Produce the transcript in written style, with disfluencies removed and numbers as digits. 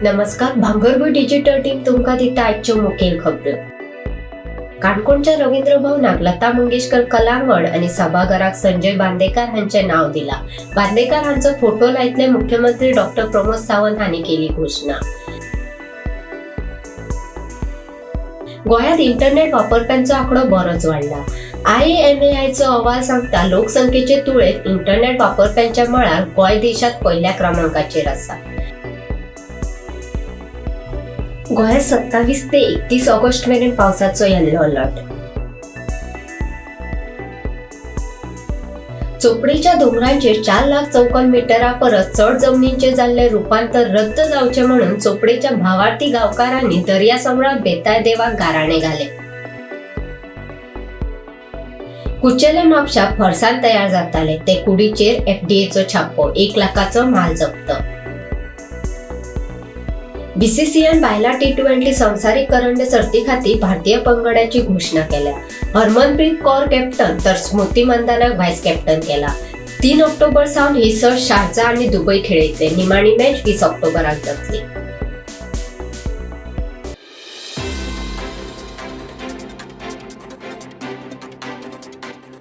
नमस्कार. भांगरभूई digital team तुमका दिता आजच्यो मुखेल खबरो. काणकोणच्या रवींद्र भवनाक लता मंगेशकर कलांगण आणि सभाघराक संजय बांदेकर हांचे नाव दिला. बांदेकर हांचो फोटो लायतले मुख्यमंत्री डॉक्टर प्रमोद सावंत हांणी केली घोषणा. गोंयांत इंटरनेट वापरप्यांचो आंकडो बरोच वाडला. IMAIचो अहवाल सांगता लोकसंख्येचे तुळेत इंटरनेट वापरप्यांच्या मळार गोंय देशात पहिल्या क्रमांकाचेर आसा. गोंयांत 27 ते 31 ऑगस्ट मेरेन पावसाचो येल्लो अलर्ट. चोपडेच्या दोंगरांचेर 4 लाख चौकोन मिटरा परस चड जमनींचे जाल्ले रुपांतर रद्द जावचे म्हणून चोपडेच्या भावार्थी गांवकारांनी दर्या सांबाळ बेताळ देवाक गाराणे घाले. कुचेले म्हापशाक फरसाण तयार जाताले ते कुडीचेर FDAचो छापो, 1 लाखाचो माल जप्त. BCCIन बायला T20 संवसारीक करंडे सर्ती खातीर भारतीय पंगडाची घोषणा केल्या. हरमनप्रीत कौर कॅप्टन तर स्मृती मंदानाक व्हायस कॅप्टन केला. 3 ऑक्टोबर सावन ही सर्त शारजा आणि दुबय खेळयतले. निमाणी मॅच 20 ऑक्टोबराक जातली.